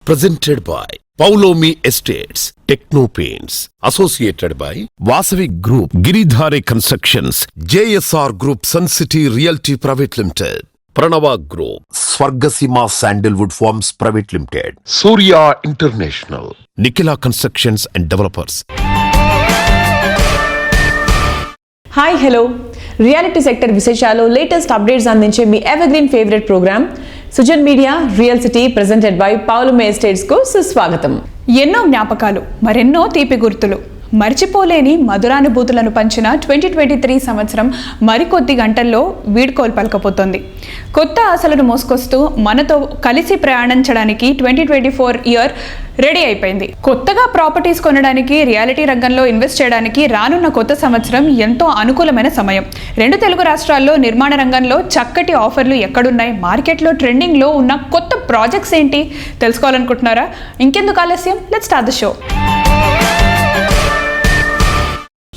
Presented by Paulomi Estates, Techno Paints, associated by Vasavi Group, Giridhare Constructions, JSR Group, Sun City Realty Private Limited, Pranava Group, Swargasima Sandalwood Farms Private Limited, Surya International, Nikila Constructions and Developers. Hi hello reality sector విశేషాలు latest updates అందించే మీ evergreen favourite programme Sujan media real city presented by Paulomi estates కు సుస్వాగతం. ఎన్నో జ్ఞాపకాలు, మరెన్నో తీపి గుర్తులు, మర్చిపోలేని మధురానుభూతులను పంచిన 2023 సంవత్సరం మరికొద్ది గంటల్లో వీడ్కోలు పలకపోతోంది. కొత్త ఆశలను మోసుకొస్తూ మనతో కలిసి ప్రయాణించడానికి 2024 ఇయర్ రెడీ అయిపోయింది. కొత్తగా ప్రాపర్టీస్ కొనడానికి, రియాలిటీ రంగంలో ఇన్వెస్ట్ చేయడానికి రానున్న కొత్త సంవత్సరం ఎంతో అనుకూలమైన సమయం. 2 తెలుగు రాష్ట్రాల్లో నిర్మాణ రంగంలో చక్కటి ఆఫర్లు ఎక్కడున్నాయి, మార్కెట్లో ట్రెండింగ్లో ఉన్న కొత్త ప్రాజెక్ట్స్ ఏంటి తెలుసుకోవాలనుకుంటున్నారా? ఇంకెందుకు ఆలస్యం, లెట్స్ స్టార్ట్ ద షో.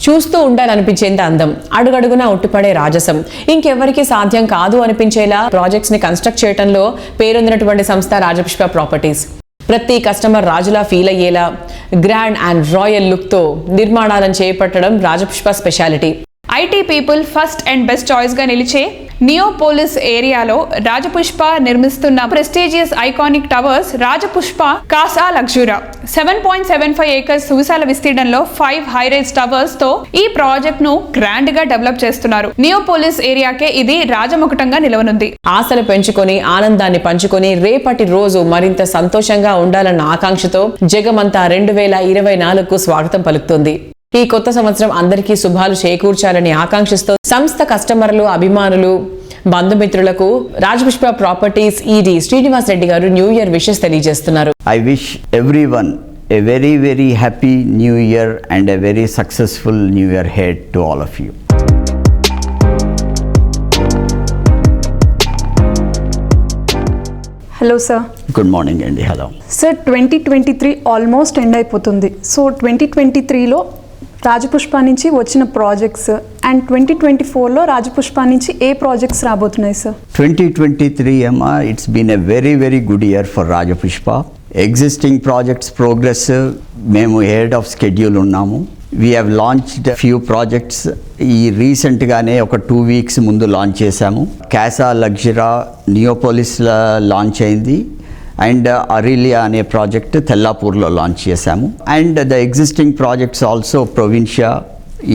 చూస్తూ ఉండాలనిపించేంత అందం, అడుగడుగునా ఉట్టిపడే రాజసం, ఇంకెవరికి సాధ్యం కాదు అనిపించేలా ప్రాజెక్ట్స్ ని కన్స్ట్రక్ట్ చేయడంలో పేరొందినటువంటి సంస్థ రాజపుష్ప ప్రాపర్టీస్. ప్రతి కస్టమర్ రాజులా ఫీల్ అయ్యేలా గ్రాండ్ అండ్ రాయల్ లుక్ తో నిర్మాణాలను చేపట్టడం Rajapushpa speciality. IT people first and best choice గా నిలిచే నియోపోలిస్ ఏరియాలో రాజపుష్ప నిర్మిస్తున్న prestigious iconic towers Rajapushpa Casa Luxura 7.75 acres సువిశాల విస్తీర్ణంలో 5 హైరైజ్ టవర్స్ తో ఈ ప్రాజెక్ట్ ను గ్రాండ్ గా డెవలప్ చేస్తున్నారు. నియోపోలిస్ ఏరియాకే ఇది రాజముకుటంగా నిలవనుంది. ఆశలు పెంచుకొని ఆనందాన్ని పంచుకొని రేపటి రోజు మరింత సంతోషంగా ఉండాలన్న ఆకాంక్షతో జగమంతా 2024కు స్వాగతం పలుకుతుంది. ఈ కొత్త సంవత్సరం అందరికీ శుభాలు చేకూర్చాలని ఆకాంక్షిస్తూ సంస్థ కస్టమర్లు, అభిమానులు, బంధుమిత్రులకు రాజపుష్ప ప్రాపర్టీస్ ఈడీ శ్రీనివాస్ రెడ్డి గారు న్యూ ఇయర్ విషెస్ తెలియజేస్తున్నారు. I wish everyone a very very happy new year and a very successful new year ahead to all of you. Hello sir. Good morning అండి. హలో సార్, 2023 ఆల్మోస్ట్ ఎండ్ అయిపోతుంది. So 2023లో Rajapushpa నుంచి వచ్చిన projects and 2024లో Rajapushpa నుంచి ఏ projects రాబోతున్నాయి sir? 2023 అమ్మా, it's been a very very good year for Rajapushpa. Existing projects progress మేము head of schedule ఉన్నాము. We have launched few projects. ఈ రీసెంట్గానే ఒక 2 వీక్స్ ముందు లాంచ్ చేశాము. కాసా లగ్జురా నియోపోలిస్లో లాంచ్ అయింది అండ్ అరిలియా అనే ప్రాజెక్ట్ తెల్లాపూర్లో లాంచ్ చేశాము. And the existing projects also Provincia,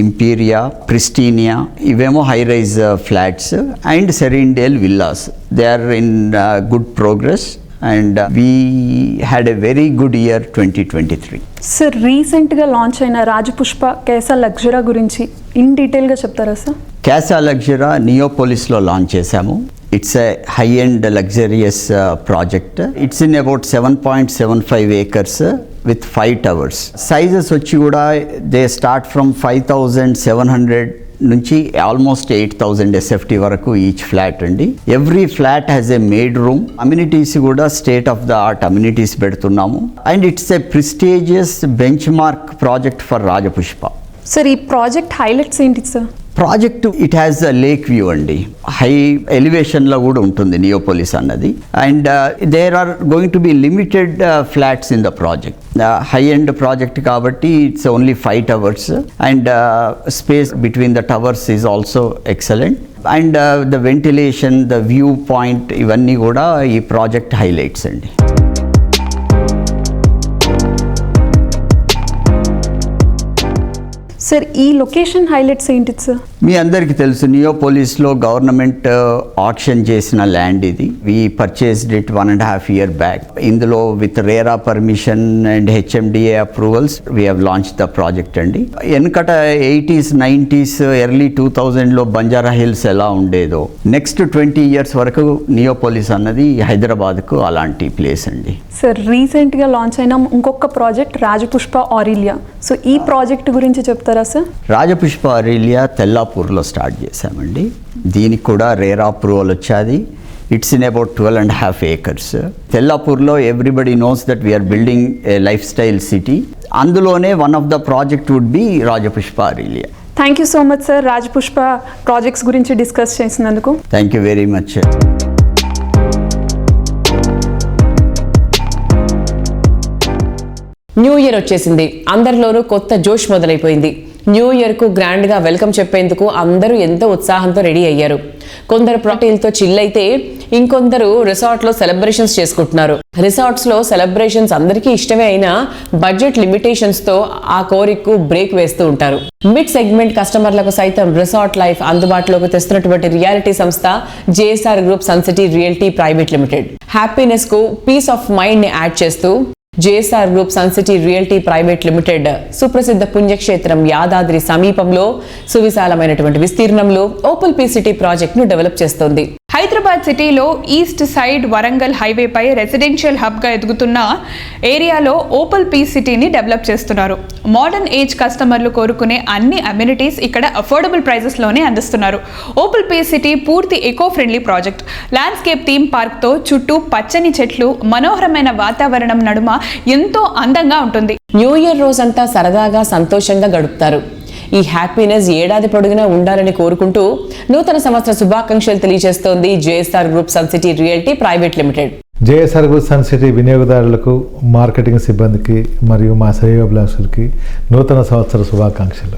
Imperia, Pristinia, ఇవేమో high rise flats and Serenedale villas. They are in good progress and we had a very good year 2023. Sir, రీసెంట్గా launch అయిన Rajapushpa Casa Luxura గురించి in డీటెయిల్గా చెప్తారా sir? Casa Luxura నియోపోలిస్లో launch చేశాము. It's a high and luxurious project. It's in about 7.75 acres with 5 towers. Sizes వచ్చి కూడా they start from 5,700 నుంచి ఆల్మోస్ట్ 8,000 SFT వరకు ఈచ్ ఫ్లాట్ అండి. Every flat has a maid room. Amenities కూడా state of the art amenities పెడుతున్నాము. And it's a prestigious benchmark project for Rajapushpa. Sir, ఈ project highlights ఏంటి sir? Project it has a lake view అండి. High ఎలివేషన్లో కూడా ఉంటుంది నియోపోలిస్ అన్నది. And there are going to be limited flats in the project. High end project కాబట్టి it's only 5 towers and space between the towers is also excellent. And the ventilation, the view point, ఇవన్నీ కూడా ఈ project highlights అండి. Sir, ఈ location highlights ఏంటి sir? మీ అందరికీ తెలుసు, నియోపోలిస్లో గవర్నమెంట్ ఆక్షన్ చేసిన ల్యాండ్ ఇది. We purchased it 1.5 years back. ఇందులో with RERA permission and HMDA approvals we have launch the project అండి. వెనకట 80s, 90s, early 2000లో Banjara hills ఎలా ఉండేదో నెక్స్ట్ 20 years వరకు నియోపోలిస్ అన్నది హైదరాబాద్కు అలాంటి ప్లేస్ అండి. సార్, రీసెంట్గా లాంచ్ అయిన ఇంకొక ప్రాజెక్ట్ రాజపుష్ప ఆరిలియా. సో ఈ ప్రాజెక్ట్ గురించి చెప్తారా సార్? రాజపుష్ప ఆరిలియా తెల్లాపూర్లో స్టార్ట్ చేశామండి. దీనికి కూడా రేరా అప్రూవల్ వచ్చాది. It's in about 12.5 acres. తెల్లాపూర్లో everybody knows that we're building a lifestyle city. అందులోనే one of the project would be Rajapushpa Aurelia. Thank you so much sir, Rajapushpa projects గురించి discuss చేసినందుకు. Thank you very much. New year వచ్చేసింది. అందరిలోనూ కొత్త జోష్ మొదలైపోయింది. New year కు grand గా వెల్కమ్ చెప్పేందుకు అందరూ ఎంతో ఉత్సాహంతో రెడీ అయ్యారు. కొందరు ప్రాటీలతో చిల్ అయితే ఇంకొందరు రిసార్ట్ లో సెలబ్రేషన్స్ చేసుకుంటున్నారు. రిసార్ట్స్ లో సెలబ్రేషన్స్ అందరికీ ఇష్టమే అయినా బడ్జెట్ లిమిటేషన్స్ తో ఆ కోరికకు బ్రేక్ వేస్తూ ఉంటారు. మిడ్ సెగ్మెంట్ కస్టమర్లకు సైతం రిసార్ట్ లైఫ్ అందుబాటులోకి తెస్తున్నటువంటి రియాలిటీ సంస్థ JSR group sun city realty private limited. Happiness కు పీస్ ఆఫ్ మైండ్ ని యాడ్ చేస్తూ JSR group sun city realty private limited సుప్రసిద్ధ పుణ్యక్షేత్రం యాదాద్రి సమీపంలో సువిశాలమైనటువంటి విస్తీర్ణంలో ఓపల్ పీ సిటీ ప్రాజెక్ట్ ను డెవలప్ చేస్తోంది. హైదరాబాద్ సిటీలో ఈస్ట్ సైడ్ వరంగల్ హైవేపై రెసిడెన్షియల్ హబ్గా ఎదుగుతున్న ఏరియాలో ఓపల్ పీ సిటీని డెవలప్ చేస్తున్నారు. మోడర్న్ ఏజ్ కస్టమర్లు కోరుకునే అన్ని అమ్యూనిటీస్ ఇక్కడ అఫోర్డబుల్ ప్రైజెస్లోనే అందిస్తున్నారు. ఓపల్ పీ సిటీ పూర్తి eco friendly project. Landscape theme పార్క్తో చుట్టూ పచ్చని చెట్లు, మనోహరమైన వాతావరణం నడుమ ఎంతో అందంగా ఉంటుంది. న్యూ ఇయర్ రోజంతా సరదాగా సంతోషంగా గడుపుతారు. ఈ హ్యాపీనెస్ ఏడాది పొడుగునా ఉండాలని కోరుకుంటూ నూతన సంవత్సర శుభాకాంక్షలు తెలియజేస్తోంది JSR group sun city realty private limited. JSR group sun city వినియోగదారులకు, మార్కెటింగ్ సిబ్బందికి మరియు మా శ్రేయోభిలాషులకి నూతన సంవత్సర శుభాకాంక్షలు.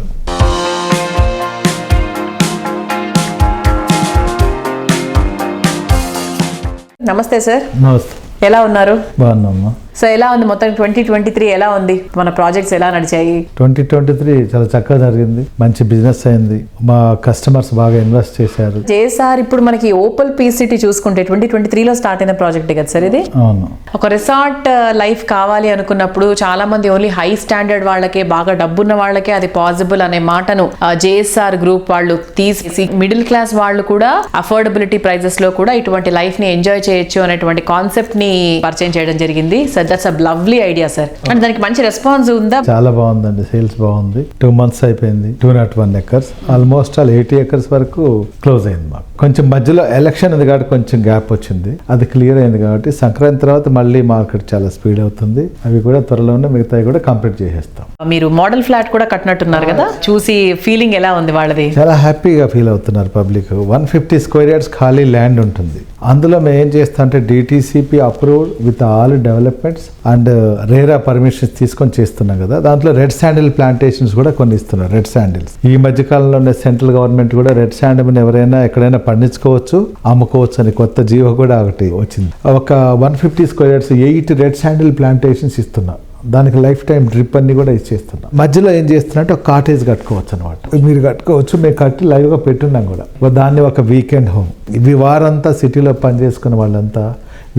నమస్తే సార్. నమస్తే. ఎలా ఉన్నారు? బాగున్నామ్మా. సో ఎలా ఉంది మొత్తం 2023 ఎలా ఉంది? మన ప్రాజెక్ట్స్ ఎలా నడిచాయి? 2023 చాలా చక్కగా జరిగింది. మంచి బిజినెస్ అయింది. మా కస్టమర్స్ బాగా ఇన్వెస్ట్ చేశారు. జేఎస్ఆర్ ఇప్పుడు మనకి ఓపల్ పీ సిటీ చూసుకుంటే 2023లో స్టార్ట్ అయిన ప్రాజెక్ట్ కదా సార్ ఇది? అవును. ఒక రిసార్ట్ లైఫ్ కావాలి అనుకున్నప్పుడు చాలా మంది ఓన్లీ హై స్టాండర్డ్ వాళ్ళకే, బాగా డబ్బున్న వాళ్ళకే అది పాసిబుల్ అనే మాటను జేఎస్ఆర్ గ్రూప్ వాళ్ళు తీసి మిడిల్ క్లాస్ వాళ్ళు కూడా అఫోర్డబిలిటీ ప్రైజెస్ లో కూడా ఇటువంటి లైఫ్ ని ఎంజాయ్ చేయొచ్చు అనేటువంటి కాన్సెప్ట్ ని పరిచయం చేయడం జరిగింది. So that's a lovely idea sir. అంటే దానికి మంచి రెస్పాన్స్ ఉందా? చాలా బాగుందండి. సేల్స్ బాగుంది. 2 months అయిపోయింది. 201 acres, ఆల్మోస్ట్ ఆల్ 80 acres వరకు క్లోజ్ అయింది. మాకు కొంచెం మధ్యలో ఎలక్షన్ ఉంది కాబట్టి కొంచెం గ్యాప్ వచ్చింది. అది క్లియర్ అయింది కాబట్టి సంక్రాంతి తర్వాత మళ్ళీ మార్కెట్ చాలా స్పీడ్ అవుతుంది. అవి కూడా త్వరలోనే మిగతాయి కూడా కంప్లీట్ చేసేస్తాం. మీరు మోడల్ ఫ్లాట్ కూడా కట్టినట్టున్నారు కదా, చూసి ఫీలింగ్ ఎలా ఉంది వాళ్ళది? చాలా హ్యాపీగా ఫీల్ అవుతున్నారు పబ్లిక్. 150 square yards ఖాళీ ల్యాండ్ ఉంటుంది. అందులో మేము ఏం చేస్తాం అంటే DTCP approved with all developments and RERA permissions తీసుకొని చేస్తున్నాం కదా. దాంట్లో రెడ్ శాండిల్ ప్లాంటేషన్స్ కూడా కొన్ని ఇస్తున్నారు. రెడ్ శాండిల్స్ ఈ మధ్య కాలంలో ఉన్న సెంట్రల్ గవర్నమెంట్ కూడా రెడ్ శాండిల్ ఎవరైనా ఎక్కడైనా పండించుకోవచ్చు, అమ్ముకోవచ్చు అని కొత్త జీవో కూడా ఒకటి వచ్చింది. ఒక 150 square yards 8 red sandal plantations ఇస్తున్నాం. దానికి లైఫ్ టైం డ్రిప్ అన్ని కూడా ఇచ్చేస్తున్నాం. మధ్యలో ఏం చేస్తున్నట్టు ఒక కాటేజ్ కట్టుకోవచ్చు అనమాట. మీరు కట్టుకోవచ్చు. మేము కట్టి లైవ్గా పెట్టున్నాం కూడా. దాన్ని ఒక వీకెండ్ హోమ్. ఇవి వారంతా సిటీలో పనిచేసుకున్న వాళ్ళంతా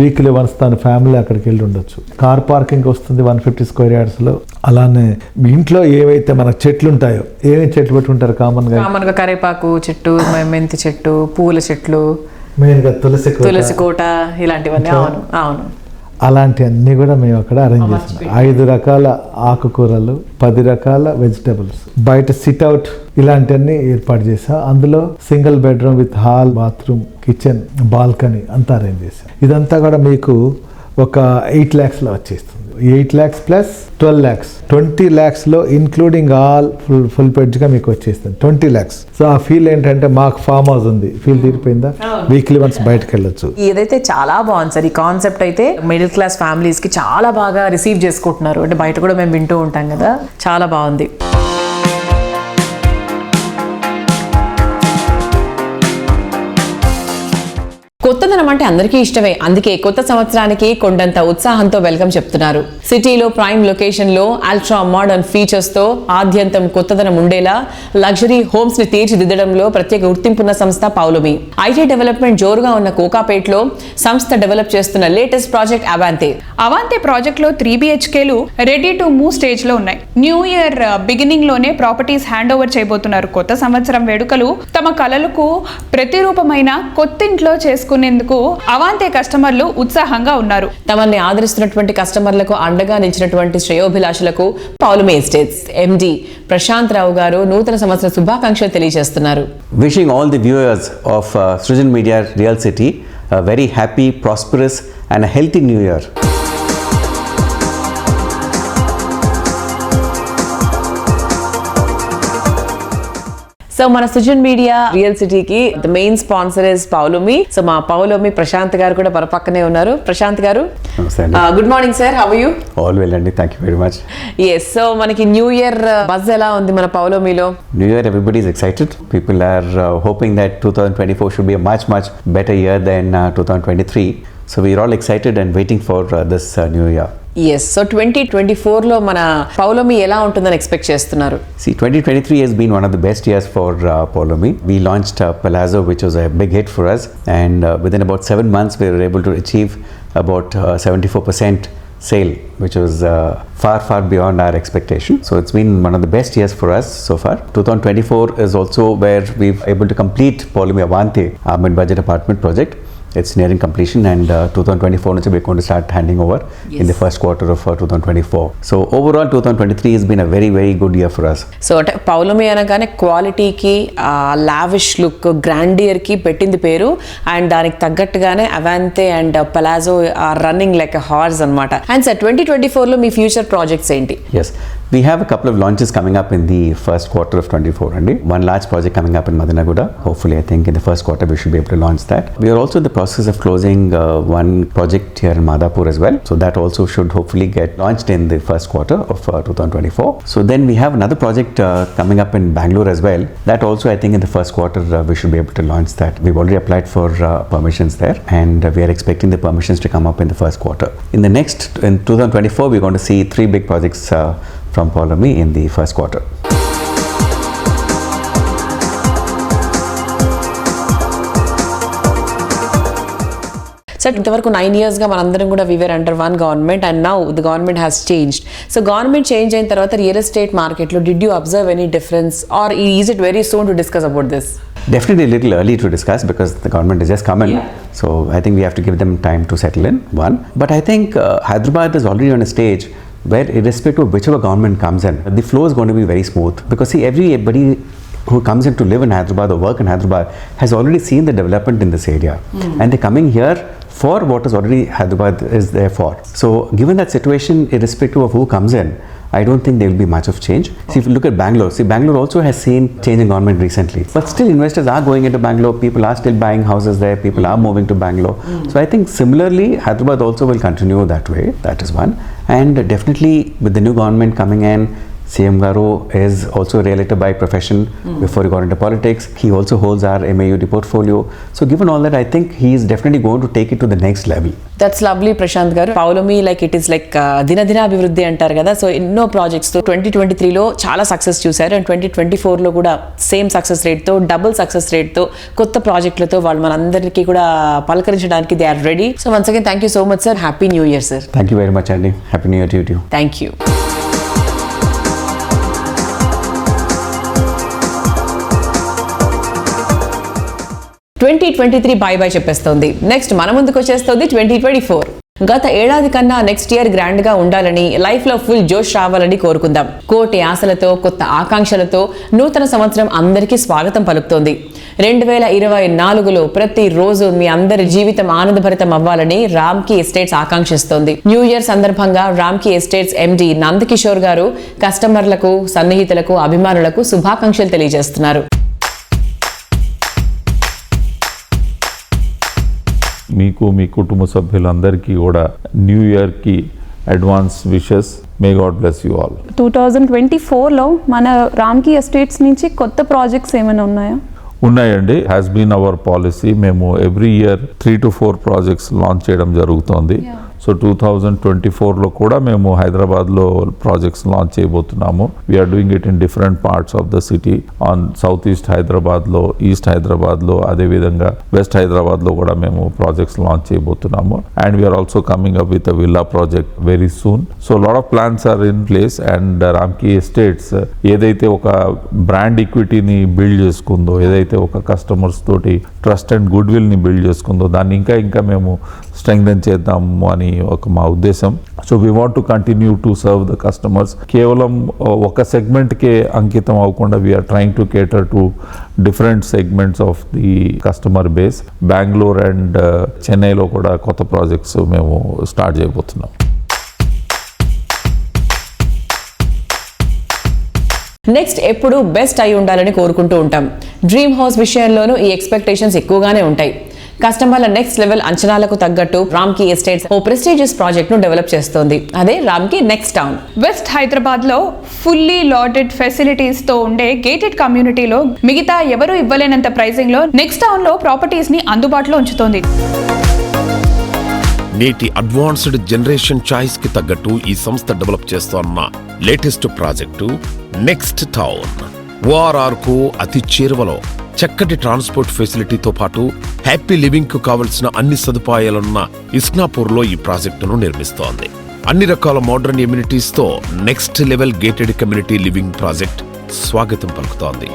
వీక్లీ వన్స్ తన ఫ్యామిలీ అక్కడికి వెళ్ళి ఉండొచ్చు. కార్ పార్కింగ్ వస్తుంది 150 square yards లో. అలానే మీ ఇంట్లో ఏవైతే మనకు చెట్లు ఉంటాయో, ఏమేమి చెట్లు పెట్టుకుంటారు కామన్ గా? కరేపాకు చెట్టు, మెంతి చెట్టు, పూల చెట్లు, మెయిన్ గా తులసి కోట, ఇలాంటివన్నీ. అవును అవును. అలాంటి అన్ని కూడా మేము అక్కడ అరేంజ్ చేస్తున్నాం. 5 రకాల ఆకుకూరలు, 10 రకాల వెజిటబుల్స్, బయట సిట్అవుట్ ఇలాంటివన్నీ ఏర్పాటు చేసాం. అందులో single bedroom with hall, bathroom, kitchen, balcony అంతా అరేంజ్ చేసాం. ఇదంతా కూడా మీకు ఒక 8 lakhs లో వచ్చేస్తుంది. 8 lakhs ప్లస్ 12 lakhs, 20 lakhs లో ఇన్క్లూడింగ్ ఆల్ ఫుల్ పెడ్జ్గా మీకు వచ్చేస్తుంది 20 lakhs. సో ఆ ఫీల్ ఏంటంటే మాకు ఫామ్ హౌస్ ఉంది, ఫీల్ తీరిపోయిందా, వీక్లీ వన్స్ బయటకు వెళ్ళొచ్చు. ఇదైతే చాలా బాగుంది సార్. ఈ కాన్సెప్ట్ అయితే మిడిల్ క్లాస్ ఫ్యామిలీస్ కి చాలా బాగా రిసీవ్ చేసుకుంటున్నారు. అంటే బయట కూడా మేము వింటూ ఉంటాం కదా, చాలా బాగుంది. కొత్తదనం అంటే అందరికీ ఇష్టమే. అందుకే కొత్త సంవత్సరానికి కొండంత ఉత్సాహంతో వెల్కమ్ చెప్తున్నారు. సిటీలో ప్రైమ్ లొకేషన్ లో అల్ట్రా మోడర్న్ ఫీచర్స్ తో ఆద్యంతం కొత్తదనం ఉండేలా లగ్జరీ హోమ్స్ ని తీర్చిదిద్దడంలో ప్రత్యేక గుర్తింపున్న సంస్థ పౌలోమి. ఐటీ డెవలప్మెంట్ జోరుగా ఉన్న కోకాపేట్లో సంస్థ డెవలప్ చేస్తున్న లేటెస్ట్ ప్రాజెక్ట్ అవాంతే ప్రాజెక్ట్ లో 3 BHKలు రెడీ టు మూవ్ స్టేజ్ లో ఉన్నాయి. న్యూ ఇయర్ బిగినింగ్ లోనే ప్రాపర్టీస్ హ్యాండ్ ఓవర్ చేయబోతున్నారు. కొత్త సంవత్సరం వేడుకలు తమ కలలకు ప్రతిరూపమైన కొత్తింట్లో చేసుకునేందుకు అవాంతే కస్టమర్లు ఉత్సాహంగా ఉన్నారు. తమని ఆదరిస్తున్నటువంటి కస్టమర్లకు అండగా నిలిచినటువంటి శ్రేయోభిలాషులకు పౌలోమి ఎస్టేట్స్ ఎండి ప్రశాంత్ రావు గారు నూతన సంవత్సర శుభాకాంక్షలు తెలియజేస్తున్నారు. Wishing all the viewers of Srijan Media Real City a very happy, prosperous and a healthy new year. So మన సృజన్ మీడియా రియల్ సిటీకి the main sponsor is Poulomi. So మా పౌలోమి ప్రశాంత్ గారు కూడా పక్కనే ఉన్నారు. Prashanth garu, good morning sir, how are you? All well అండి, thank you very much. Yes, so మనకి new year buzz ఎలా ఉంది మన పౌలోమిలో? New Year, everybody is excited. People are hoping that 2024 should be a much better year than 2023. So we are all excited and waiting for this new year. Yes, so 2024లో మన పౌలోమి ఎలా ఉంటుందని expect చేస్తున్నారు? See, 2023 has been one of the best years for Polomi. We launched Palazzo, which was a big hit for us, and within about 7 months we were able to achieve about 74% sale, which was far beyond our expectation. So it's been one of the best years for us so far. 2024 is also where we've able to complete Polomi Avanti, our mid-budget apartment project. It's nearing completion, and 2024 నుంచి we're going to start handing over in the first quarter of 2024. So overall 2023 has been a very good year for us. So అంటే పౌలోమి అనగానే క్వాలిటీకి, lavish look, గ్రాండియర్కి పెట్టింది పేరు, and దానికి తగ్గట్టుగానే Avante and Palazzo are running like a horse అనమాట. And sir 2024లో మీ ఫ్యూచర్ ప్రాజెక్ట్స్ ఏంటి? Yes, we have a couple of launches coming up in the first quarter of 24 and one large project coming up in Madinaguda. Hopefully, I think in the first quarter we should be able to launch that. We are also in the process of closing one project here in Madhapur as well. So that also should hopefully get launched in the first quarter of 2024. So then we have another project coming up in Bangalore as well. That also I think in the first quarter we should be able to launch that. We've already applied for permissions there, and we are expecting the permissions to come up in the first quarter. In 2024 we're going to see 3 big projects from Polomi in the first quarter. Sir, ఇంతవరకు 9 yearsగా మనందరం కూడా we were under one government, and now the government has changed. So government change అయిన తర్వాత real estate మార్కెట్లో did you observe any difference, or is it very soon to discuss about this? Definitely a little early to discuss because the government has just come in. So I think we have to give them time to settle in, one. But I think Hyderabad is already on a stage where irrespective of whichever government comes in, the flow is going to be very smooth. Because see, everybody who comes in to live in Hyderabad or work in Hyderabad has already seen the development in this area. And they're coming here for what is already Hyderabad is there for. So given that situation, irrespective of who comes in, I don't think there will be much of change. See, if you look at Bangalore, Bangalore also has seen change in government recently. But still investors are going into Bangalore, people are still buying houses there, people are moving to Bangalore. So I think similarly, Hyderabad also will continue that way. That is one. And definitely with the new government coming in, CM Garu is also a realtor by profession before he got into politics. He also holds our MAUD portfolio. So given all that, I think he is definitely going to take it to the next level. That's lovely Prashanth garu. Poulomi like it is like దినదిన అభివృద్ధి అంటారు కదా. So ఎన్నో projects 2023లో చాలా success చూశారు, and 2024లో కూడా same success రేట్తో, డబుల్ సక్సెస్ రేట్తో, కొత్త ప్రాజెక్టులతో వాళ్ళు మనందరికీ కూడా పలకరించడానికి they are ready. So once again thank you so much sir. Happy new year sir. Thank you very much, Andy. Happy New Year to you. Thank you. 2023 bye చెప్పేస్తోంది. Next మన ముందుకు వచ్చేస్తుంది 2024. గత ఏడాది కన్నా నెక్స్ట్ ఇయర్ గ్రాండ్ గా ఉండాలని, life లో ఫుల్ జోష్ రావాలని కోరుకుందాం. కోటి ఆశలతో, కొత్త ఆకాంక్షలతో నూతన సంవత్సరం అందరికీ స్వాగతం పలుకుతోంది. 2024లో ప్రతి రోజు మీ అందరి జీవితం ఆనందభరితం అవ్వాలని రామ్కీ ఎస్టేట్స్ ఆకాంక్షిస్తోంది. న్యూ ఇయర్ సందర్భంగా రామ్కీ ఎస్టేట్స్ ఎండి నందకిషోర్ గారు కస్టమర్లకు, సన్నిహితులకు, అభిమానులకు శుభాకాంక్షలు తెలియజేస్తున్నారు. మీకు, మీ కుటుంబ సభ్యులందరికీ కూడా న్యూ ఇయర్కి advance wishes. May God bless you all. 2024లో మన రామ్కీ ఎస్టేట్స్ నుంచి కొత్త ప్రాజెక్ట్స్ ఏమైనా ఉన్నాయా? ఉన్నాయండి. Has been our policy. మేము every year 3 to 4 projects launch చేయడం జరుగుతోంది. సో 2024లో కూడా మేము హైదరాబాద్లో ప్రాజెక్ట్స్ లాంచ్ చేయబోతున్నాము. We're doing it in different parts of the city. On south east హైదరాబాద్లో, ఈస్ట్ హైదరాబాద్లో, అదేవిధంగా వెస్ట్ హైదరాబాద్లో కూడా మేము ప్రాజెక్ట్స్ లాంచ్ చేయబోతున్నాము. And we're also coming up with a villa project very soon. So lot of plans are in place. And Ramky estates ఏదైతే ఒక brand ఈక్విటీని బిల్డ్ చేసుకుందో, ఏదైతే ఒక కస్టమర్స్ తోటి ట్రస్ట్ అండ్ గుడ్ విల్ని బిల్డ్ చేసుకుందో, దాన్ని ఇంకా మేము స్ట్రెంగ్థెన్ చేద్దాము అని ఒక మా ఉద్దేశం. So we want to continue to serve the customers. కేవలం ఒక సెగ్మెంట్కే అంకితం అవ్వకుండా we're trying to cater to different segments of the customer base. Bengaluru and చెన్నైలో కూడా కొత్త ప్రాజెక్ట్స్ మేము స్టార్ట్ చేయబోతున్నాం. నెక్స్ట్ ఎప్పుడు బెస్ట్ అయి ఉండాలని కోరుకుంటూ ఉంటాం. డ్రీమ్ హౌస్ విషయంలోనూ ఈ ఎక్స్పెక్టేషన్స్ ఎక్కువగానే ఉంటాయి. కస్టమర్ల నెక్స్ట్ లెవెల్ అంచనాలకు తగ్గట్టు రామ్కీ ఎస్టేట్స్ ఓ ప్రెస్టీజియస్ ప్రాజెక్ట్ ను డెవలప్ చేస్తోంది. అదే Ramky next town. West Hyderabad లో ఫుల్లీ లాటెడ్ ఫెసిలిటీస్ తో ఉండే గేటెడ్ కమ్యూనిటీలో మిగతా ఎవరు ఇవ్వలేనంత ప్రైసింగ్ లో నెక్స్ట్ టౌన్ లో ప్రాపర్టీస్ ని అందుబాటులో ఉంచుతోంది. నేటి అడ్వాన్స్డ్ జనరేషన్ చాయిస్ కి తగ్గట్టు ఈ సంస్థ డెవలప్ చేస్తోన్న latest project next town. ORR కు అతి చేరువలో చక్కటి ట్రాన్స్పోర్ట్ ఫెసిలిటీతో పాటు హ్యాపీ లివింగ్ కు కావలసిన అన్ని సదుపాయాలున్న ఇస్నాపూర్ లో ఈ ప్రాజెక్టును నిర్మిస్తోంది. అన్ని రకాల మోడర్న్ ఎమ్యూనిటీస్ తో next level gated community living project స్వాగతం పలుకుతోంది.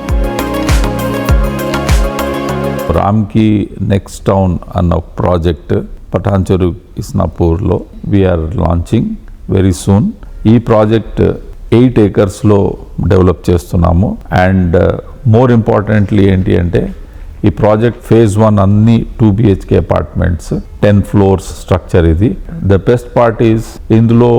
రామ్కీ నెక్స్ట్ టౌన్ అన్న ప్రాజెక్ట్ పటాన్చెరు ఇస్నాపూర్లో వీఆర్ లాంచింగ్ వెరీ సూన్. ఈ ప్రాజెక్ట్ 8 acresలో డెవలప్ చేస్తున్నాము. అండ్ మోర్ ఇంపార్టెంట్లీ ఏంటి అంటే ఈ ప్రాజెక్ట్ phase 1 అన్ని 2 BHK అపార్ట్మెంట్స్ 10 floors స్ట్రక్చర్. ఇది ద బెస్ట్ పార్ట్ ఈస్ ఇందులో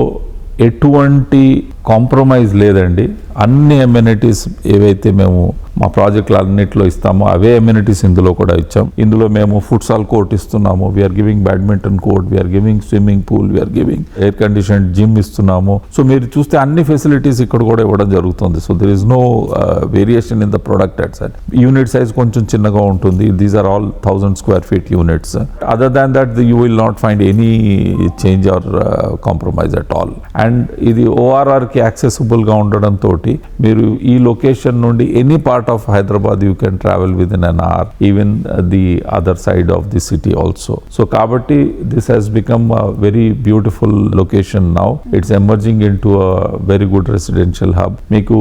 ఎటువంటి కాంప్రమైజ్ లేదండి. అన్ని అమ్యూనిటీస్ ఏవైతే మేము మా ప్రాజెక్టులు అన్నింటిలో ఇస్తామో అవే అమ్యూనిటీస్ ఇందులో కూడా ఇచ్చాం. ఇందులో మేము ఫుట్సాల్ కోర్ట్ ఇస్తున్నాము, we're giving badminton court, we're giving swimming pool, we're giving air condition gym ఇస్తున్నాము. సో మీరు చూస్తే అన్ని ఫెసిలిటీస్ ఇక్కడ కూడా ఇవ్వడం జరుగుతుంది. So there is no variation in the product at side. Unit size కొంచెం చిన్నగా ఉంటుంది. These are all 1000 square feet units. Other than that you will not find any change or compromise at all. And ఇది ఓఆర్ఆర్కి యాక్సెసిబుల్గా ఉండడంతో మీరు ఈ location నుండి any part of Hyderabad you can travel within an hour, even the other side of the city also. So kabatti this has become a very beautiful location now. It's emerging into a very good residential hub. Meeku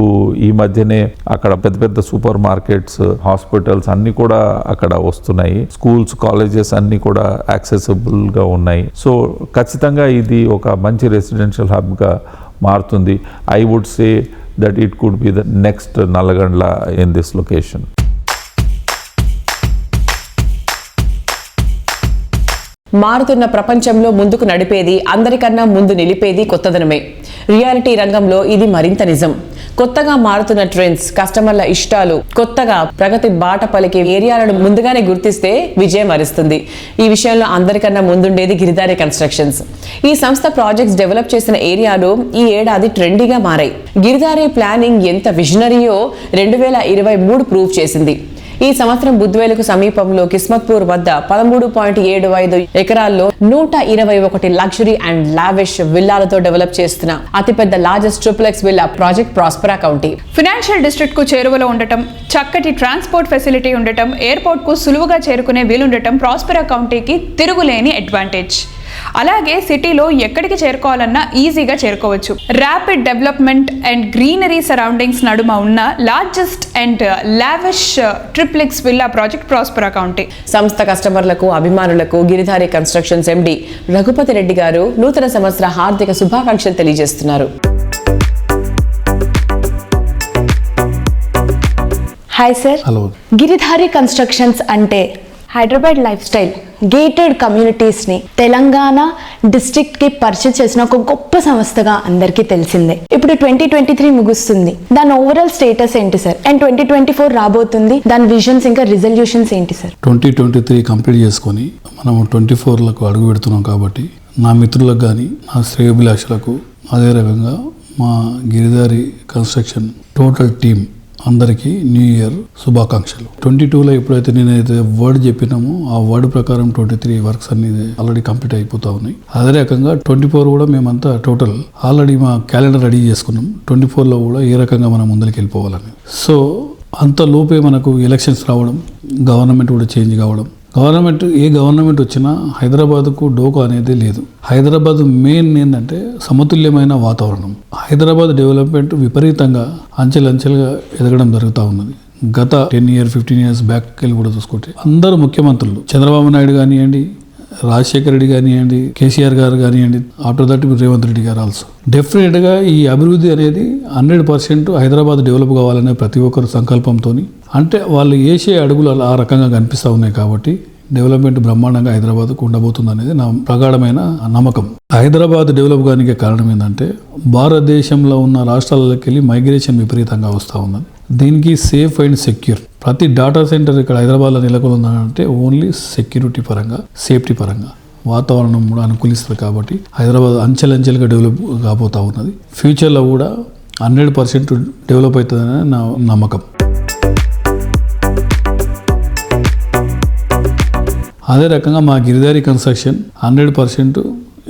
ee madhyane akkada pedda super markets, hospitals anni kuda akkada vastunayi. Schools, colleges anni kuda accessible ga unnayi. So ఖచ్చితంగా ఇది ఒక మంచి residential hub గా మారుతుంది. I would say that it could be the next Nalagandla in this location. మారుతున్న ప్రపంచంలో ముందుకు నడిపేది, అందరికన్నా ముందు నిలిపేది కొత్తదనమే. రియాలిటీ రంగంలో ఇది మరింత నిజం. కొత్తగా మారుతున్న ట్రెండ్స్, కస్టమర్ల ఇష్టాలు, కొత్తగా ప్రగతి బాట పలికే ఏరియాలను ముందుగానే గుర్తిస్తే విజయం వరిస్తుంది. ఈ విషయంలో అందరికన్నా ముందుండేది గిరిధారి కన్స్ట్రక్షన్స్. ఈ సంస్థ ప్రాజెక్ట్స్ డెవలప్ చేసిన ఏరియాలు ఈ ఏడాది ట్రెండీగా మారాయి. గిరిధారి ప్లానింగ్ ఎంత విజనరీయో 2023 ప్రూవ్ చేసింది. ఈ సంవత్సరం బుద్వేలుకు సమీపంలో కిస్మత్పూర్ వద్ద 13.75 ఎకరాల్లో 121 లగ్జరీ అండ్ లావిష్ విల్లాలతో డెవలప్ చేస్తున్న అతిపెద్ద largest triplex villa project Prospera county. Financial district కు చేరువలో ఉండటం, చక్కటి ట్రాన్స్పోర్ట్ ఫెసిలిటీ ఉండటం, ఎయిర్పోర్ట్ కు సులువుగా చేరుకునే వీలుండటం ప్రాస్పెరా కౌంటీకి తిరుగులేని అడ్వాంటేజ్. అలాగే సిటీలో ఎక్కడికి చేరుకోవాలన్నా ఈజీగా చేరుకోవచ్చు. Rapid development and greenery surroundings నడుమ ఉన్న largest and lavish triplex villa project Prospera County. సంస్థ కస్టమర్లకు, అభిమానులకు గిరిధారి కన్స్ట్రక్షన్స్ ఎండి రఘుపతి రెడ్డి గారు నూతన సంవత్సర హార్దిక శుభాకాంక్షలు తెలియజేస్తున్నారు. Hi sir. Hello. Giridhari constructions అంటే హైదరాబాద్ లైఫ్ స్టైల్, గేటెడ్ కమ్యూనిటీస్ని తెలంగాణ డిస్ట్రిక్ట్కి పరిచయం చేసిన ఒక గొప్ప సంస్థగా అందరికీ తెలిసిందే. ఇప్పుడు 2023 ముగుస్తుంది. దాని ఓవరాల్ స్టేటస్ ఏంటి సార్? అండ్ 2024 రాబోతుంది. దాని విజన్స్ ఇంకా రిజల్యూషన్స్ ఏంటి సార్? 2023 కంప్లీట్ చేసుకొని మనం 24లకు అడుగు పెడుతున్నాం కాబట్టి నా మిత్రులకు కానీ, నా శ్రేయోభిలాషులకు, అదే రకంగా మా గిరిధారి కన్స్ట్రక్షన్ టోటల్ టీమ్ అందరికీ న్యూ ఇయర్ శుభాకాంక్షలు. 22లో ఎప్పుడైతే నేనైతే వర్డ్ చెప్పినామో ఆ వర్డ్ ప్రకారం 23 వర్క్స్ అన్ని ఆల్రెడీ కంప్లీట్ అయిపోతా ఉన్నాయి. అదే రకంగా 24 కూడా మేమంతా టోటల్ ఆల్రెడీ మా క్యాలెండర్ రెడీ చేసుకున్నాం. 24లో కూడా ఏ రకంగా మనం ముందరికి వెళ్ళిపోవాలని. సో అంత లోపే మనకు ఎలక్షన్స్ రావడం, గవర్నమెంట్ కూడా చేంజ్ కావడం. ఏ గవర్నమెంట్ వచ్చినా హైదరాబాద్కు డోకా అనేది లేదు. హైదరాబాద్ మెయిన్ ఏంటంటే సమతుల్యమైన వాతావరణం. హైదరాబాద్ డెవలప్మెంట్ విపరీతంగా అంచెలంచెలుగా ఎదగడం జరుగుతూ ఉన్నది. గత 10 years 15 years బ్యాక్ వెళ్ళి కూడా చూసుకుంటే అందరూ ముఖ్యమంత్రులు, చంద్రబాబు నాయుడు కానివ్వండి, రాజశేఖర రెడ్డి కానివ్వండి, కేసీఆర్ గారు కానివ్వండి, ఆఫ్టర్ దట్ రేవంత్ రెడ్డి గారు ఆల్సో. డెఫినెట్గా ఈ అభివృద్ధి అనేది 100% హైదరాబాద్ డెవలప్ కావాలనే ప్రతి ఒక్కరు సంకల్పంతో, అంటే వాళ్ళు వేసే అడుగులు ఆ రకంగా కనిపిస్తూ ఉన్నాయి. కాబట్టి డెవలప్మెంట్ బ్రహ్మాండంగా హైదరాబాద్కు ఉండబోతుంది అనేది నా ప్రగాఢమైన నమ్మకం. హైదరాబాద్ డెవలప్ కానికి కారణం ఏంటంటే భారతదేశంలో ఉన్న రాష్ట్రాలకి వెళ్ళి మైగ్రేషన్ విపరీతంగా వస్తూ ఉన్నది. దీనికి సేఫ్ అండ్ సెక్యూర్ ప్రతి డేటా సెంటర్ ఇక్కడ హైదరాబాద్లో నెలకొందంటే ఓన్లీ సెక్యూరిటీ పరంగా, సేఫ్టీ పరంగా, వాతావరణం కూడా అనుకూలిస్తుంది. కాబట్టి హైదరాబాద్ అంచెలంచెలుగా డెవలప్ కాబోతూ ఉన్నది. ఫ్యూచర్లో కూడా 100% డెవలప్ అవుతుందని నా నమ్మకం. అదే రకంగా మా గిరిధారి కన్స్ట్రక్షన్ 100%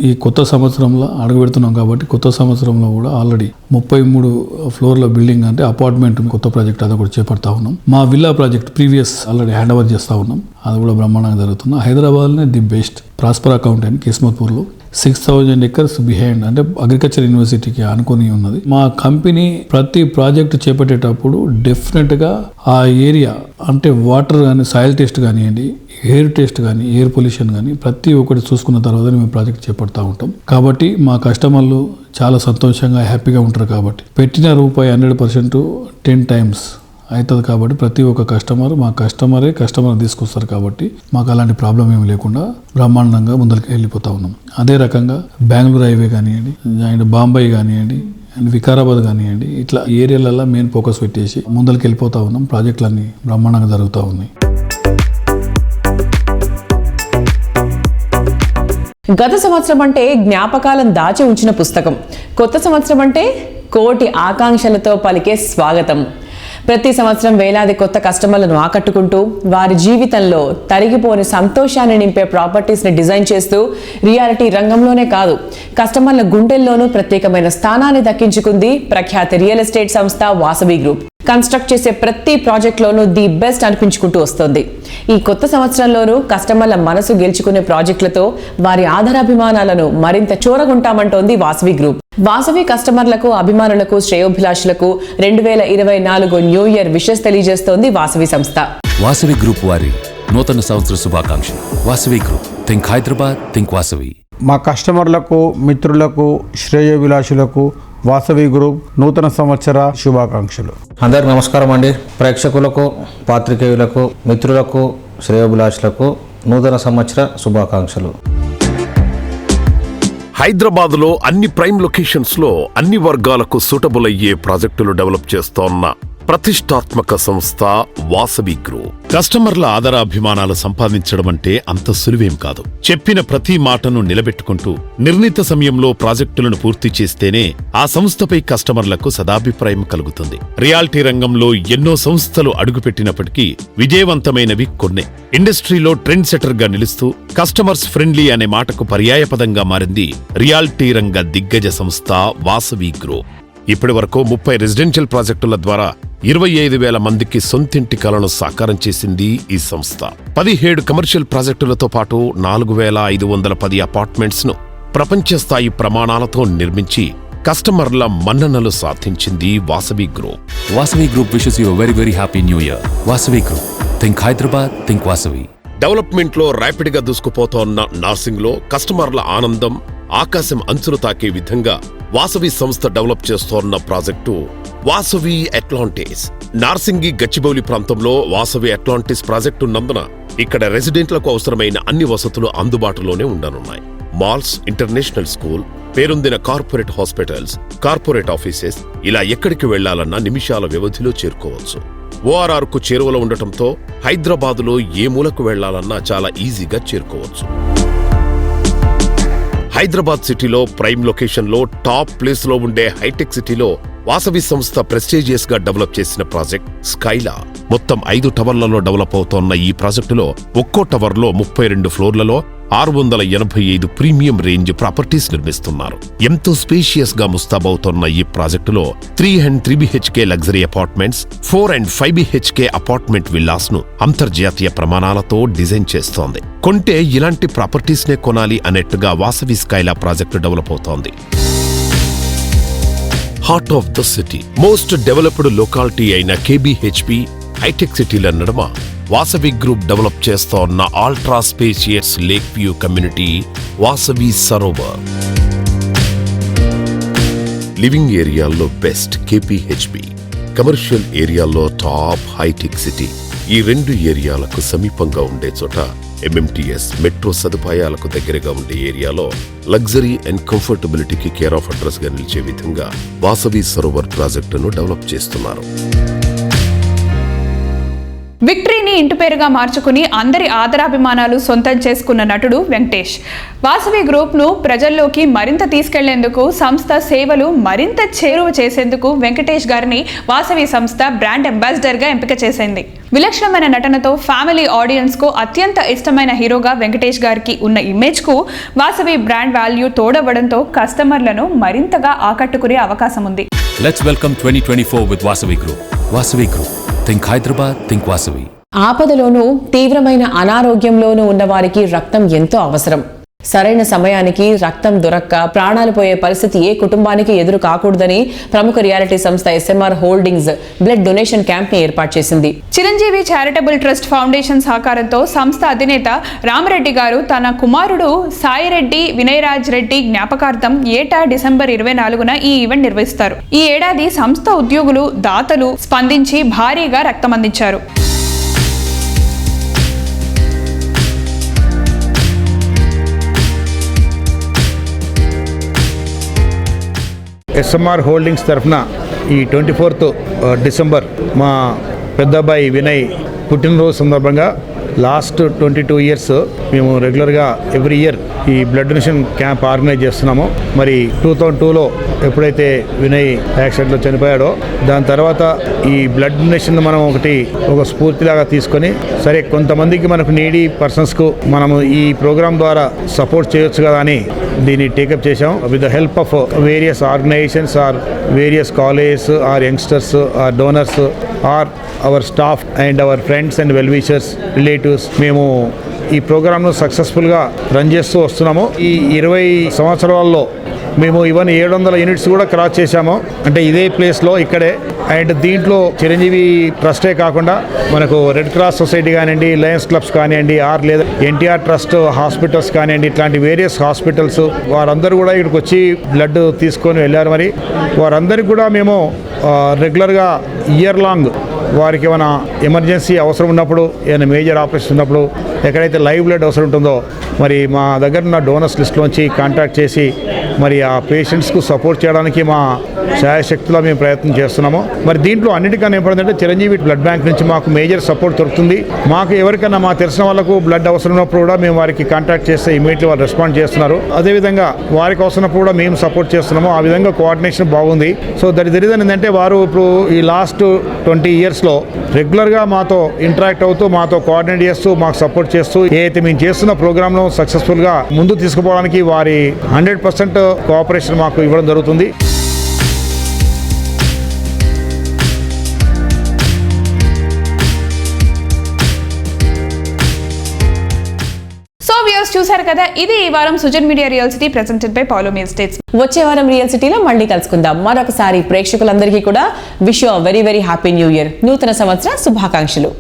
ఈ కొత్త సంవత్సరంలో అడుగు పెడుతున్నాం. కాబట్టి కొత్త సంవత్సరంలో కూడా ఆల్రెడీ 33 ఫ్లోర్ల బిల్డింగ్ అంటే అపార్ట్మెంట్ కొత్త ప్రాజెక్ట్ అది కూడా చేపడతా ఉన్నాం. మా villa project previous already hand over చేస్తూ ఉన్నాం. అది కూడా బ్రహ్మాండంగా జరుగుతుంది. హైదరాబాద్లోనే ది బెస్ట్ ప్రాస్పర్ అకౌంట్ అని కిస్మత్పూర్లో 6,000 acres బిహైండ్ అంటే అగ్రికల్చర్ యూనివర్సిటీకి అనుకుని ఉన్నది. మా కంపెనీ ప్రతి ప్రాజెక్టు చేపట్టేటప్పుడు డెఫినెట్గా ఆ ఏరియా అంటే వాటర్ కానీ, సాయిల్ టెస్ట్ కానివ్వండి, ఎయిర్ టెస్ట్ కానీ, ఎయిర్ పొల్యూషన్ కానీ ప్రతి ఒక్కటి చూసుకున్న తర్వాత మేము ప్రాజెక్ట్ చేపడతా ఉంటాం. కాబట్టి మా కస్టమర్లు చాలా సంతోషంగా హ్యాపీగా ఉంటారు. కాబట్టి పెట్టిన రూపాయి 100% 10 times అవుతుంది. కాబట్టి ప్రతి ఒక్క మా కస్టమర్ తీసుకొస్తారు. కాబట్టి మాకు అలాంటి ప్రాబ్లం ఏమి లేకుండా బ్రహ్మాండంగా ముందరికి వెళ్ళిపోతా ఉన్నాం. అదే రకంగా బెంగళూరు హైవే కానివ్వండి, అండ్ బాంబే కానివ్వండి, అండ్ వికారాబాద్ కానివ్వండి, ఇట్లా ఏరియాలలో మెయిన్ ఫోకస్ పెట్టేసి ముందరికి వెళ్ళిపోతా ఉన్నాం. ప్రాజెక్టులన్నీ బ్రహ్మాండంగా జరుగుతూ ఉన్నాయి. గత సంవత్సరం అంటే జ్ఞాపకాలను దాచి ఉంచిన పుస్తకం, కొత్త సంవత్సరం అంటే కోటి ఆకాంక్షలతో పలికే స్వాగతం. ప్రతి సంవత్సరం వేలాది కొత్త కస్టమర్లను ఆకట్టుకుంటూ వారి జీవితంలో తరిగిపోని సంతోషాన్ని నింపే ప్రాపర్టీస్ని డిజైన్ చేస్తూ రియాలిటీ రంగంలోనే కాదు కస్టమర్ల గుండెల్లోనూ ప్రత్యేకమైన స్థానాన్ని దక్కించుకుంది ప్రఖ్యాత రియల్ ఎస్టేట్ సంస్థ వాసవి గ్రూప్. కన్స్ట్రక్ట్ చేసే ప్రతి ప్రాజెక్ట్లోనూ ది బెస్ట్ అనిపించుకుంటూ వస్తుంది. ఈ కొత్త సంవత్సరంలోనూ కస్టమర్ల మనసు గెలుచుకునే ప్రాజెక్టులతో వారి ఆధారాభిమానాలను మరింత చూరగుంటామంటోంది వాసవి గ్రూప్. వాసవి కస్టమర్లకు, అభిమానులకు, శ్రేయోభిలాషులకు 2024 న్యూ ఇయర్ విషెస్ తెలియజేస్తోంది వాసవి సంస్థ. వాసవి గ్రూప్ వారి నూతన సంవత్సర శుభాకాంక్షలు. Vasavi group, think Hyderabad, think Vasavi. మా కస్టమర్లకు, మిత్రులకు, శ్రేయోభిలాషులకు వాసవి గ్రూప్ నూతన సంవత్సర శుభాకాంక్షలు. అందరికి నమస్కారం అండి. ప్రేక్షకులకు, పాత్రికేయులకు, మిత్రులకు, శ్రేయోభిలాషులకు నూతన సంవత్సర శుభాకాంక్షలు. హైదరాబాద్లో అన్ని ప్రైమ్ లొకేషన్స్ లో అన్ని వర్గాలకు సూటబుల్ అయ్యే ప్రాజెక్టులు డెవలప్ చేస్తోన్న ప్రతిష్టాత్మక సంస్థ వాసవి గ్రూప్. కస్టమర్ల ఆదరాభిమానాలు సంపాదించడం అంటే అంత సులువేం కాదు. చెప్పిన ప్రతి మాటను నిలబెట్టుకుంటూ నిర్ణీత సమయంలో ప్రాజెక్టులను పూర్తి చేస్తేనే ఆ సంస్థపై కస్టమర్లకు సదాభిప్రాయం కలుగుతుంది. రియాలిటీ రంగంలో ఎన్నో సంస్థలు అడుగుపెట్టినప్పటికీ విజయవంతమైనవి కొన్నే. ఇండస్ట్రీలో ట్రెండ్ సెటర్ గా నిలుస్తూ కస్టమర్స్ ఫ్రెండ్లీ అనే మాటకు పర్యాయపదంగా మారింది రియాలిటీ రంగ దిగ్గజ సంస్థ వాసవి గ్రూప్. ఇప్పటి వరకు 30 రెసిడెన్షియల్ ప్రాజెక్టుల ద్వారా 25,000 మందికి సొంతింటి కలను సాకారం చేసింది ఈ సంస్థ. 17 కమర్షియల్ ప్రాజెక్టులతో పాటు 4,510 అపార్ట్మెంట్స్ ను ప్రపంచ స్థాయి ప్రమాణాలతో నిర్మించి కస్టమర్ల మన్ననలు సాధించింది Vasavi group. Vasavi group wishes you very very happy new year. Vasavi group, think Hyderabad, think Vasavi. Development లో ర్యాపిడ్ గా దూసుకుపోతోన్న నార్సింగ్ లో కస్టమర్ల ఆనందం ఆకాశం అంచులు తాకే విధంగా వాసవి సంస్థ డెవలప్ చేస్తోన్న ప్రాజెక్టు వాసవి అట్లాంటిస్. నార్సింగి గచ్చిబౌలి ప్రాంతంలో వాసవి అట్లాంటిస్ ప్రాజెక్టు ఉన్నందున ఇక్కడ రెసిడెంట్లకు అవసరమైన అన్ని వసతులు అందుబాటులోనే ఉండనున్నాయి. మాల్స్, ఇంటర్నేషనల్ స్కూల్, పేరొందిన కార్పొరేట్ హాస్పిటల్స్, కార్పొరేట్ ఆఫీసెస్, ఇలా ఎక్కడికి వెళ్లాలన్నా నిమిషాల వ్యవధిలో చేరుకోవచ్చు. ORR కు చేరువలో ఉండటంతో హైదరాబాదులో ఏ మూలకు వెళ్లాలన్నా చాలా ఈజీగా చేరుకోవచ్చు. హైదరాబాద్ సిటీలో ప్రైమ్ లొకేషన్ లో టాప్ ప్లేస్ లో ఉండే హైటెక్ సిటీలో వాసవి సంస్థ ప్రెస్టీజియస్ గా డెవలప్ చేసిన ప్రాజెక్ట్ స్కైలా. మొత్తం 5 టవర్లలో డెవలప్ అవుతోన్న ఈ ప్రాజెక్టులో ఒక్కో టవర్లో 32 ఫ్లోర్లలో 685 ప్రీమియం రేంజ్ ప్రాపర్టీస్ నిర్మిస్తున్నారు. ఎంతో స్పేషియస్ గా ముస్తాబవుతోన్న ఈ ప్రాజెక్టులో 3 and 3 BHK luxury apartments, 4 and 5 BHK apartment villas ను అంతర్జాతీయ ప్రమాణాలతో డిజైన్ చేస్తోంది. కొంటే ఇలాంటి ప్రాపర్టీస్ నే కొనాలి అన్నట్టుగా వాసవి స్కైలా ప్రాజెక్టు డెవలప్ అవుతోంది. Heart of the city, most developed locality అయిన KBHP హైటెక్ సిటీల నడుమ వాసవి గ్రూప్ డెవలప్ చేస్తోన్న ultra spacious lake view community Vasavi Sarovar. Living ఏరియాల్లో బెస్ట్ KPHP, కమర్షియల్ ఏరియాల్లో టాప్ హైటెక్ సిటీ. ఈ 2 ఏరియాలకు సమీపంగా ఉండే చోట MMTS మెట్రో సదుపాయాలకు దగ్గరగా ఉండే ఏరియాలో లగ్జరీ అండ్ కంఫర్టబిలిటీకి కేర్ ఆఫ్ అడ్రస్ గా నిలిచే విధంగా వాసవి సరోవర్ ప్రాజెక్టును డెవలప్ చేస్తున్నారు. విక్టరీని ఇంటి పేరుగా మార్చుకుని అందరి ఆదరాభిమానాలు సొంతం చేసుకున్న నటుడు వెంకటేష్. వాసవి గ్రూప్ను ప్రజల్లోకి మరింత తీసుకెళ్లేందుకు, సంస్థ సేవలు మరింత చేరువ చేసేందుకు వెంకటేష్ గారిని వాసవి సంస్థ బ్రాండ్ అంబాసిడర్గా ఎంపిక చేసింది. విలక్షణమైన నటనతో ఫ్యామిలీ ఆడియన్స్కు అత్యంత ఇష్టమైన హీరోగా వెంకటేష్ గారికి ఉన్న ఇమేజ్కు వాసవి బ్రాండ్ వాల్యూ తోడవడంతో కస్టమర్లను మరింతగా ఆకట్టుకునే అవకాశం ఉంది. Let's welcome 2024 with Vasavi Group. Vasavi Group. Think Hyderabad, think Vasavi. ఆపదలోనూ తీవ్రమైన అనారోగ్యంలోనూ ఉన్న వారికి రక్తం ఎంతో అవసరం. సరైన సమయానికి రక్తం దొరక్క ప్రాణాలు పోయే పరిస్థితి ఏ కుటుంబానికి ఎదురు కాకూడదని ప్రముఖ రియాలిటీ సంస్థ SMR holdings blood donation camp ని ఏర్పాటు చేసింది. చిరంజీవి చారిటబుల్ ట్రస్ట్ ఫౌండేషన్ సహకారంతో సంస్థ అధినేత రామరెడ్డి గారు తన కుమారుడు సాయిరెడ్డి వినయరాజ్ రెడ్డి జ్ఞాపకార్థం ఏటా డిసెంబర్ 24న ఈ ఈవెంట్ నిర్వహిస్తారు. ఈ ఏడాది సంస్థ ఉద్యోగులు, దాతలు స్పందించి భారీగా రక్తం అందించారు. SMR హోల్డింగ్స్ తరఫున ఈ 24th డిసెంబర్ మా పెద్దబ్బాయి వినయ్ పుట్టినరోజు సందర్భంగా లాస్ట్ 22 ఇయర్స్ మేము రెగ్యులర్గా ఎవ్రీ ఇయర్ ఈ బ్లడ్ డొనేషన్ క్యాంప్ ఆర్గనైజ్ చేస్తున్నాము. మరి 2002లో ఎప్పుడైతే వినయ్ యాక్సిడెంట్లో చనిపోయాడో దాని తర్వాత ఈ బ్లడ్ డొనేషన్ మనం ఒక స్ఫూర్తిలాగా తీసుకొని సరే కొంతమందికి మనకు నీడీ పర్సన్స్కు మనము ఈ ప్రోగ్రామ్ ద్వారా సపోర్ట్ చేయొచ్చు కదా అని దీన్ని టేకప్ చేశాం. With the help of various organisations or various colleges or youngsters or donors or our staff and our friends and well wishers relatives మేము ఈ ప్రోగ్రామ్ను సక్సెస్ఫుల్గా రన్ చేస్తూ వస్తున్నాము. ఈ 20 సంవత్సరాల్లో మేము ఈవెన్ 700 యూనిట్స్ కూడా క్రాస్ చేశాము. అంటే ఇదే ప్లేస్లో ఇక్కడే. అండ్ దీంట్లో చిరంజీవి ట్రస్టే కాకుండా మనకు రెడ్ క్రాస్ సొసైటీ కానివ్వండి, లయన్స్ క్లబ్స్ కానివ్వండి, లేదా NTR ట్రస్ట్ హాస్పిటల్స్ కానివ్వండి, ఇట్లాంటి వేరియస్ హాస్పిటల్స్ వారందరూ కూడా ఇక్కడికి వచ్చి బ్లడ్ తీసుకొని వెళ్ళారు. మరి వారందరికీ కూడా మేము రెగ్యులర్గా ఇయర్ లాంగ్ వారికి ఏమైనా ఎమర్జెన్సీ అవసరం ఉన్నప్పుడు, ఏమైనా మేజర్ ఆపరేషన్ ఉన్నప్పుడు, ఎక్కడైతే లైవ్ బ్లడ్ అవసరం ఉంటుందో మరి మా దగ్గర ఉన్న డోనర్స్ లిస్ట్లోంచి కాంటాక్ట్ చేసి మరి ఆ పేషెంట్స్కు సపోర్ట్ చేయడానికి మా శాయశక్తిలో మేము ప్రయత్నం చేస్తున్నాము. మరి దీంట్లో అన్నిటికన్నా ఏమంటే చిరంజీవి బ్లడ్ బ్యాంక్ నుంచి మాకు మేజర్ సపోర్ట్ దొరుకుతుంది. మాకు ఎవరికైనా మా తెలిసిన వాళ్ళకు బ్లడ్ అవసరం ఉన్నప్పుడు కూడా మేము వారికి కాంటాక్ట్ చేస్తే ఇమీడియట్లీ వాళ్ళు రెస్పాండ్ చేస్తున్నారు. అదేవిధంగా వారికి అవసరమైనప్పుడు కూడా మేము సపోర్ట్ చేస్తున్నాము. ఆ విధంగా కోఆర్డినేషన్ బాగుంది. సో దట్ రీజన్ ఏంటంటే వారు ఇప్పుడు ఈ లాస్ట్ 20 ఇయర్స్లో రెగ్యులర్గా మాతో ఇంటరాక్ట్ అవుతూ మాతో కోఆర్డినేట్ చేస్తూ మాకు సపోర్ట్ చేస్తూ ఏదైతే మేము చేస్తున్న ప్రోగ్రామ్ను సక్సెస్ఫుల్గా ముందు తీసుకుపోవడానికి వారి 100% కోఆపరేషన్ మాకు ఇవ్వడం జరుగుతుంది. సో వ్యూయర్స్ చూశారు కదా, ఇది ఈ వారం Sujan media real city presented by Paulomi estates. వచ్చే వారం రియల్ సిటీలో మళ్ళీ కలుసుకుందాం. మరొకసారి ప్రేక్షకులందరికీ కూడా wish you very very happy new year, నూతన సంవత్సర శుభాకాంక్షలు.